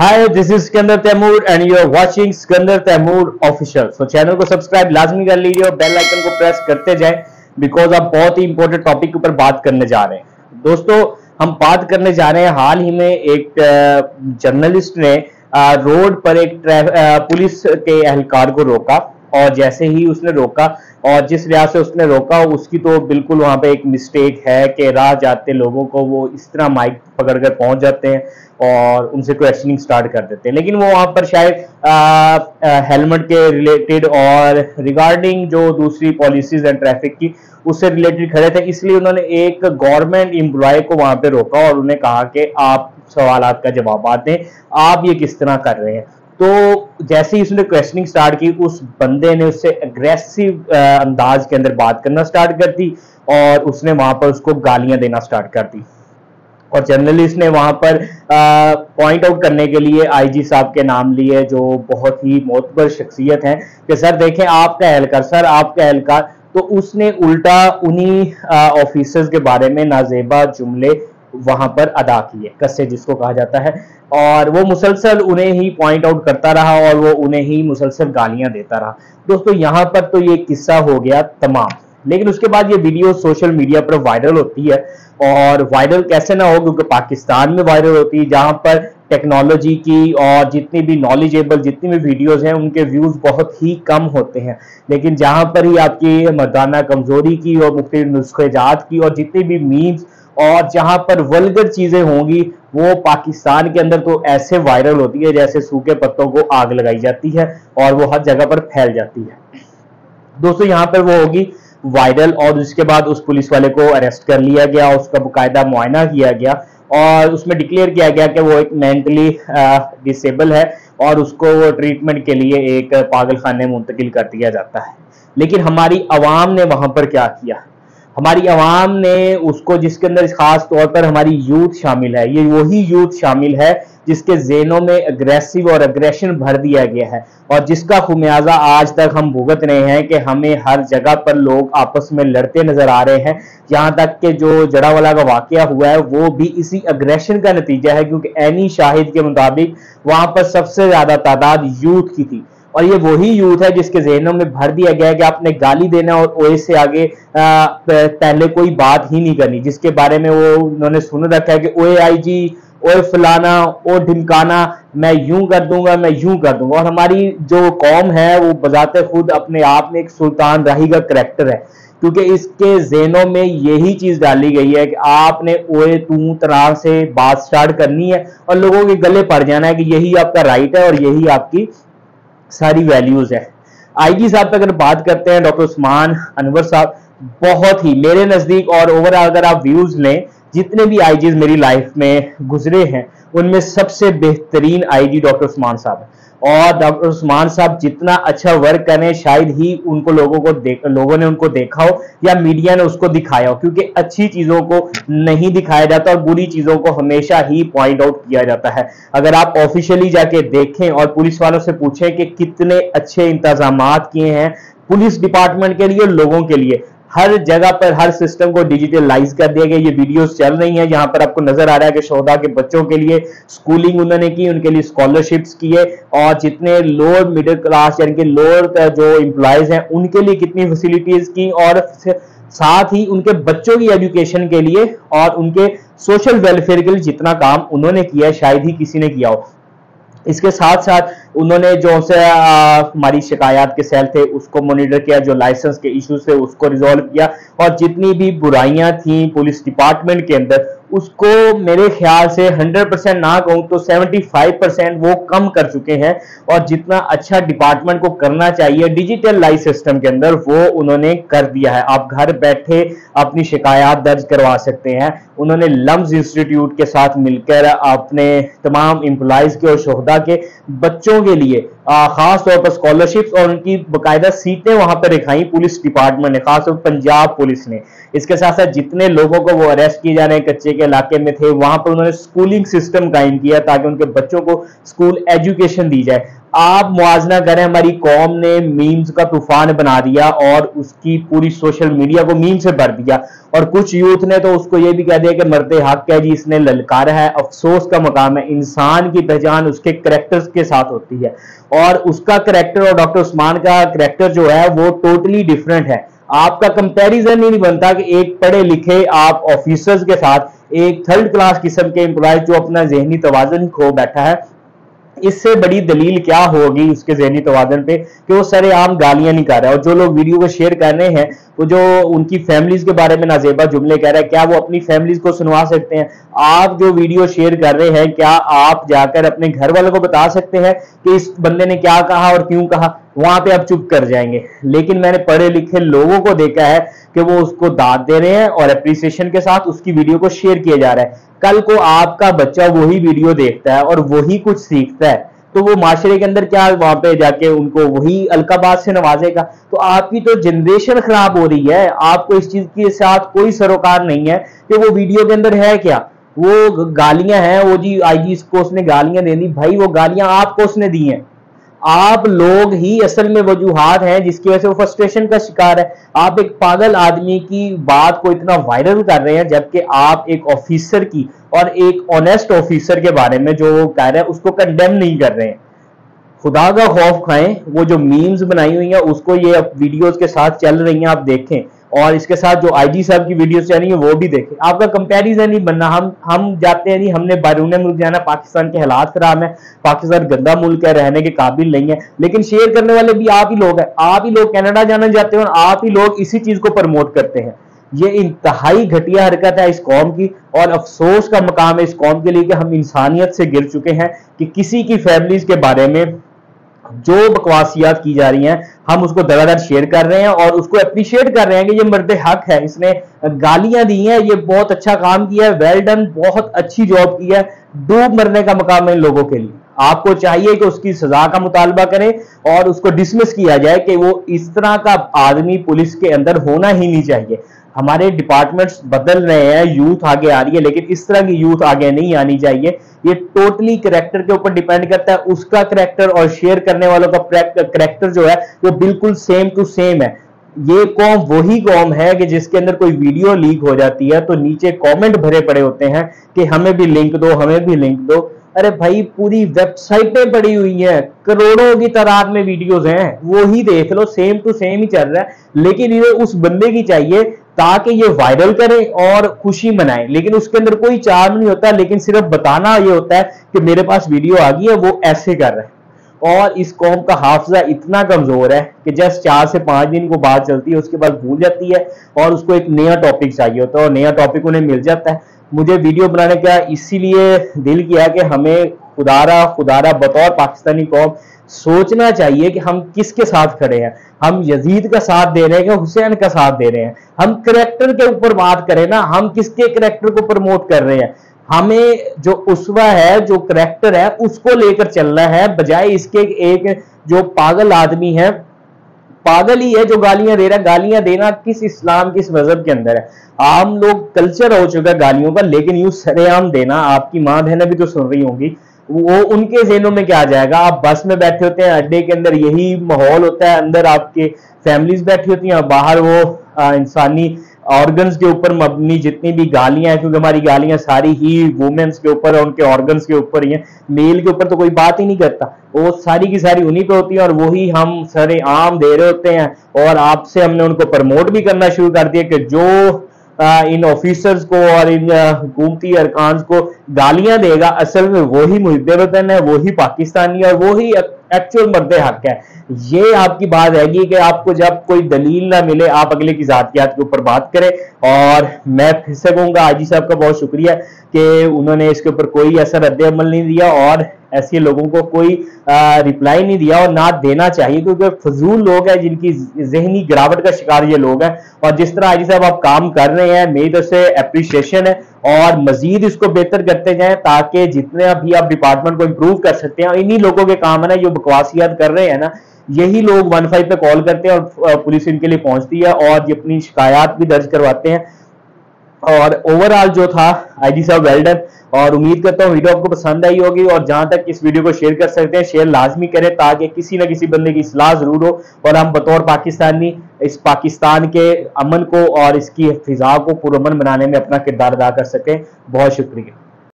Hi, this is Sikandar Taimur and you are watching Sikandar Taimur official. So channel को subscribe लाजमी कर लीजिए और बेल आइकन को प्रेस करते जाएं बिकॉज आप बहुत ही इंपॉर्टेंट टॉपिक के ऊपर बात करने जा रहे हैं। दोस्तों, हम बात करने जा रहे हैं हाल ही में एक जर्नलिस्ट ने रोड पर एक पुलिस के एहलकार को रोका और जैसे ही उसने रोका और जिस लिहाज से उसने रोका उसकी तो बिल्कुल वहां पे एक मिस्टेक है कि राह जाते लोगों को वो इस तरह माइक पकड़कर पहुंच जाते हैं और उनसे क्वेश्चनिंग स्टार्ट कर देते हैं। लेकिन वो वहां पर शायद हेलमेट के रिलेटेड और रिगार्डिंग जो दूसरी पॉलिसीज एंड ट्रैफिक की उससे रिलेटेड खड़े थे, इसलिए उन्होंने एक गवर्नमेंट एम्प्लॉय को वहां पे रोका और उन्हें कहा कि आप सवालात का जवाब दें, आप ये किस तरह कर रहे हैं। तो जैसे ही उसने क्वेश्चनिंग स्टार्ट की, उस बंदे ने उससे अग्रेसिव अंदाज के अंदर बात करना स्टार्ट कर दी और उसने वहां पर उसको गालियां देना स्टार्ट कर दी। और जर्नलिस्ट ने वहां पर पॉइंट आउट करने के लिए आईजी साहब के नाम लिए, जो बहुत ही मोतबर शख्सियत हैं, कि सर देखें आपका एहलकार, सर आपका एहलकार। तो उसने उल्टा उन्हीं ऑफिसर्स के बारे में नाजेबा जुमले वहां पर अदा किए, कस्से जिसको कहा जाता है, और वो मुसलसल उन्हें ही पॉइंट आउट करता रहा और वो उन्हें ही मुसलसल गालियां देता रहा। दोस्तों, यहाँ पर तो ये किस्सा हो गया तमाम, लेकिन उसके बाद ये वीडियो सोशल मीडिया पर वायरल होती है। और वायरल कैसे ना हो, क्योंकि पाकिस्तान में वायरल होती है जहां पर टेक्नोलॉजी की और जितनी भी नॉलेजेबल जितनी भी वीडियोस हैं उनके व्यूज बहुत ही कम होते हैं। लेकिन जहां पर ही आपकी मर्दाना कमजोरी की और मुख्तलिफ नुस्खेजात की और जितनी भी मीम्स और जहां पर वल्गर चीजें होंगी वो पाकिस्तान के अंदर तो ऐसे वायरल होती है जैसे सूखे पत्तों को आग लगाई जाती है और वो हर जगह पर फैल जाती है। दोस्तों, यहाँ पर वो होगी वायरल और उसके बाद उस पुलिस वाले को अरेस्ट कर लिया गया, उसका बाकायदा मुआयना किया गया और उसमें डिक्लेयर किया गया कि वो एक मेंटली डिसेबल है और उसको वो ट्रीटमेंट के लिए एक पागल खाने में मुंतकिल कर दिया जाता है। लेकिन हमारी अवाम ने वहां पर क्या किया? हमारी अवाम ने उसको, जिसके अंदर खास तौर पर हमारी यूथ शामिल है, ये वही यूथ शामिल है जिसके ज़हनों में अग्रेसिव और अग्रेशन भर दिया गया है और जिसका खुमियाजा आज तक हम भुगत रहे हैं कि हमें हर जगह पर लोग आपस में लड़ते नजर आ रहे हैं। यहाँ तक कि जो जड़ावाला का वाकया हुआ है वो भी इसी अग्रेशन का नतीजा है, क्योंकि एनी शाहिद के मुताबिक वहां पर सबसे ज्यादा तादाद यूथ की थी और ये वही यूथ है जिसके जहनों में भर दिया गया है कि आपने गाली देना और ओए से आगे पहले कोई बात ही नहीं करनी, जिसके बारे में वो उन्होंने सुन रखा है कि ओए आईजी, ओए फलाना, ओ ढिमकाना, मैं यूं कर दूंगा, मैं यूं कर दूंगा। और हमारी जो कौम है वो बजाते खुद अपने आप में एक सुल्तान राही का करैक्टर है, क्योंकि इसके ज़हनों में यही चीज डाली गई है कि आपने ओए तू तरह से बात स्टार्ट करनी है और लोगों के गले पड़ जाना है कि यही आपका राइट है और यही आपकी सारी वैल्यूज है। आईजी साहब पे अगर बात करते हैं, डॉक्टर उस्मान अनवर साहब, बहुत ही मेरे नजदीक और ओवरऑल अगर आप व्यूज लें, जितने भी आईजीज मेरी लाइफ में गुजरे हैं उनमें सबसे बेहतरीन आईजी डॉक्टर उस्मान साहब है। और डॉक्टर उस्मान साहब जितना अच्छा वर्क करें शायद ही उनको लोगों ने उनको देखा हो या मीडिया ने उसको दिखाया हो, क्योंकि अच्छी चीजों को नहीं दिखाया जाता और बुरी चीजों को हमेशा ही पॉइंट आउट किया जाता है। अगर आप ऑफिशियली जाके देखें और पुलिस वालों से पूछें कि कितने अच्छे इंतजामात किए हैं पुलिस डिपार्टमेंट के लिए, लोगों के लिए, हर जगह पर हर सिस्टम को डिजिटलाइज कर दिया गया। ये वीडियोस चल रही हैं जहां पर आपको नजर आ रहा है कि शोधा के बच्चों के लिए स्कूलिंग उन्होंने की, उनके लिए स्कॉलरशिप्स किए और जितने लोअर मिडिल क्लास यानी कि लोअर जो एम्प्लॉयज हैं उनके लिए कितनी फैसिलिटीज की और साथ ही उनके बच्चों की एजुकेशन के लिए और उनके सोशल वेलफेयर के लिए जितना काम उन्होंने किया है शायद ही किसी ने किया हो। इसके साथ साथ उन्होंने जो से हमारी शिकायत के सेल थे उसको मॉनिटर किया, जो लाइसेंस के इश्यूज थे उसको रिजॉल्व किया और जितनी भी बुराइयां थी पुलिस डिपार्टमेंट के अंदर उसको मेरे ख्याल से 100% ना कहूं तो 75% वो कम कर चुके हैं। और जितना अच्छा डिपार्टमेंट को करना चाहिए डिजिटल लाइफ सिस्टम के अंदर वो उन्होंने कर दिया है। आप घर बैठे अपनी शिकायत दर्ज करवा सकते हैं। उन्होंने लम्स इंस्टीट्यूट के साथ मिलकर अपने तमाम एम्प्लॉयज के और शोहदा के बच्चों के लिए खास तौर पर स्कॉलरशिप्स और उनकी बाकायदा सीटें वहां पर रखाई पुलिस डिपार्टमेंट ने, खासतौर पर पंजाब पुलिस ने। इसके साथ साथ जितने लोगों को वो अरेस्ट किए जा रहे हैं कच्चे के इलाके में थे वहां पर उन्होंने स्कूलिंग सिस्टम कायम किया ताकि उनके बच्चों को स्कूल एजुकेशन दी जाए। आप मुआवजा करें, हमारी कौम ने मीम्स का तूफान बना दिया और उसकी पूरी सोशल मीडिया को मीम से भर दिया, और कुछ यूथ ने तो उसको ये भी कह दिया कि मर्द हक है जी, इसने ललकारा है। अफसोस का मकाम है, इंसान की पहचान उसके करैक्टर्स के साथ होती है, और उसका करैक्टर और डॉक्टर उस्मान का करैक्टर जो है वो टोटली डिफरेंट है। आपका कंपैरिजन ही नहीं बनता कि एक पढ़े लिखे आप ऑफिसर्स के साथ एक थर्ड क्लास किस्म के एम्प्लॉय जो अपना जहनी तवाज़ुन खो बैठा है, इससे बड़ी दलील क्या होगी उसके ज़हनी तवाज़ुन पे कि वो सरेआम गालियां नहीं कर रहा है। और जो लोग वीडियो को शेयर कर रहे हैं वो जो उनकी फैमिलीज के बारे में नाजेबा जुमले कह रहे हैं, क्या वो अपनी फैमिलीज को सुनवा सकते हैं? आप जो वीडियो शेयर कर रहे हैं, क्या आप जाकर अपने घर वालों को बता सकते हैं कि इस बंदे ने क्या कहा और क्यों कहा? वहां पे आप चुप कर जाएंगे। लेकिन मैंने पढ़े लिखे लोगों को देखा है कि वो उसको दाद दे रहे हैं और एप्रिसिएशन के साथ उसकी वीडियो को शेयर किया जा रहा है। कल को आपका बच्चा वही वीडियो देखता है और वही कुछ सीखता है, तो वो माशरे के अंदर क्या वहां पे जाके उनको वही अलकाबाद से नवाजेगा? तो आपकी तो जनरेशन खराब हो रही है। आपको इस चीज के साथ कोई सरोकार नहीं है कि वो वीडियो के अंदर है क्या, वो गालियां हैं, वो जी आईजी को उसने गालियां दे दी। भाई वो गालियां आपको उसने दी हैं, आप लोग ही असल में वजूहात हैं जिसकी वजह से वो फ्रस्ट्रेशन का शिकार है। आप एक पागल आदमी की बात को इतना वायरल कर रहे हैं, जबकि आप एक ऑफिसर की और एक ऑनेस्ट ऑफिसर के बारे में जो कह रहे हैं उसको कंडेम नहीं कर रहे हैं। खुदा का खौफ खाएं। वो जो मीम्स बनाई हुई हैं उसको ये वीडियोस के साथ चल रही हैं, आप देखें, और इसके साथ जो आईजी साहब की वीडियोस चल रही हैं वो भी देखें। आपका कंपैरिजन नहीं बनना। हम जाते हैं नहीं, हमने बैरून मुल्क जाना, पाकिस्तान के हालात खराब है, पाकिस्तान गंदा मुल्क है, रहने के काबिल नहीं है, लेकिन शेयर करने वाले भी आप ही लोग हैं। आप ही लोग कनाडा जाना चाहते हैं और आप ही लोग इसी चीज को प्रमोट करते हैं। ये इंतहाई घटिया हरकत है इस कौम की, और अफसोस का मकाम है इस कौम के लिए कि हम इंसानियत से गिर चुके हैं कि किसी की फैमिलीज के बारे में जो बकवासियात की जा रही हैं हम उसको दगादर शेयर कर रहे हैं और उसको अप्रिशिएट कर रहे हैं कि ये मर्द हक है, इसने गालियां दी हैं, ये बहुत अच्छा काम किया है, वेल डन, बहुत अच्छी जॉब की है। डूब मरने का मकाम है इन लोगों के लिए। आपको चाहिए कि उसकी सजा का मुतालबा करें और उसको डिसमिस किया जाए कि वो इस तरह का आदमी पुलिस के अंदर होना ही नहीं चाहिए। हमारे डिपार्टमेंट्स बदल रहे हैं, यूथ आगे आ रही है, लेकिन इस तरह की यूथ आगे नहीं आनी चाहिए। ये टोटली करैक्टर के ऊपर डिपेंड करता है। उसका करैक्टर और शेयर करने वालों का करैक्टर जो है वो बिल्कुल सेम टू सेम है। ये कौम वही कौम है कि जिसके अंदर कोई वीडियो लीक हो जाती है तो नीचे कमेंट भरे पड़े होते हैं कि हमें भी लिंक दो, हमें भी लिंक दो। अरे भाई, पूरी वेबसाइटें पड़ी हुई हैं, करोड़ों की तादाद में वीडियोस हैं, वो ही देख लो, सेम टू सेम ही चल रहा है। लेकिन ये उस बंदे की चाहिए ताकि ये वायरल करे और खुशी मनाए, लेकिन उसके अंदर कोई चार्म नहीं होता, लेकिन सिर्फ बताना ये होता है कि मेरे पास वीडियो आ गई है, वो ऐसे कर रहा है। और इस कौम का हाफजा इतना कमजोर है कि जस्ट 4 से 5 दिन को बात चलती है, उसके बाद भूल जाती है और उसको एक नया टॉपिक चाहिए होता है और नया टॉपिक उन्हें मिल जाता है। मुझे वीडियो बनाने का इसीलिए दिल किया कि हमें खुदारा बतौर पाकिस्तानी कौम सोचना चाहिए कि हम किसके साथ खड़े हैं। हम यजीद का साथ दे रहे हैं कि हुसैन का साथ दे रहे हैं? हम करैक्टर के ऊपर बात करें ना, हम किसके करैक्टर को प्रमोट कर रहे हैं? हमें जो उसवा है, जो करैक्टर है, उसको लेकर चलना है, बजाय इसके एक जो पागल आदमी है, पागल ही है जो गालियां दे रहा है। गालियां देना किस इस्लाम, किस मजहब के अंदर है? आम लोग कल्चर हो चुका है गालियों का, लेकिन यूं सरेआम देना, आपकी मां बहनें भी तो सुन रही होंगी, वो उनके ज़हनों में क्या आ जाएगा? आप बस में बैठे होते हैं, अड्डे के अंदर यही माहौल होता है, अंदर आपके फैमिलीज बैठी होती हैं और बाहर वो इंसानी ऑर्गन्स के ऊपर मबनी जितनी भी गालियां हैं, क्योंकि हमारी गालियां सारी ही वुमेन्स के ऊपर और उनके ऑर्गन्स के ऊपर ही हैं, मेल के ऊपर तो कोई बात ही नहीं करता, वो सारी की सारी उन्हीं पे होती है और वही हम सरे आम दे रहे होते हैं। और आपसे हमने उनको प्रमोट भी करना शुरू कर दिया कि जो इन ऑफिसर्स को और इन हुकूमती अरकान को गालियां देगा, असल में वही मुहिब्बे वतन है, वही पाकिस्तानी और वही एक्चुअल मर्द हक है। ये आपकी बात रहेगी कि आपको जब कोई दलील ना मिले आप अगले की जातियात के ऊपर बात करें। और मैं फिर से कहूंगा, आजी साहब का बहुत शुक्रिया कि उन्होंने इसके ऊपर कोई ऐसा रद्द अमल नहीं दिया और ऐसे लोगों को कोई रिप्लाई नहीं दिया और ना देना चाहिए, क्योंकि फजूल लोग हैं जिनकी जहनी गिरावट का शिकार ये लोग हैं। और जिस तरह आजी साहब आप काम कर रहे हैं, मेरी तरफ से अप्रिशिएशन है और मजीद इसको बेहतर करते जाएं ताकि जितने अभी आप डिपार्टमेंट को इंप्रूव कर सकते हैं। इन्हीं लोगों के काम है ना जो बकवासियात कर रहे हैं ना, यही लोग 15 पे कॉल करते हैं और पुलिस इनके लिए पहुंचती है और ये अपनी शिकायत भी दर्ज करवाते हैं। और ओवरऑल जो था आईजी साहब वेल डन, اور امید کرتا ہوں ویڈیو آپ کو پسند آئی ہوگی، اور جہاں تک اس ویڈیو کو شیئر کر سکتے ہیں شیئر لازمی کریں تاکہ کسی نہ کسی بندے کی اصلاح ضرور ہو، اور ہم بطور پاکستانی اس پاکستان کے امن کو اور اس کی فضا کو پرامن بنانے میں اپنا کردار ادا کر سکیں۔ بہت شکریہ۔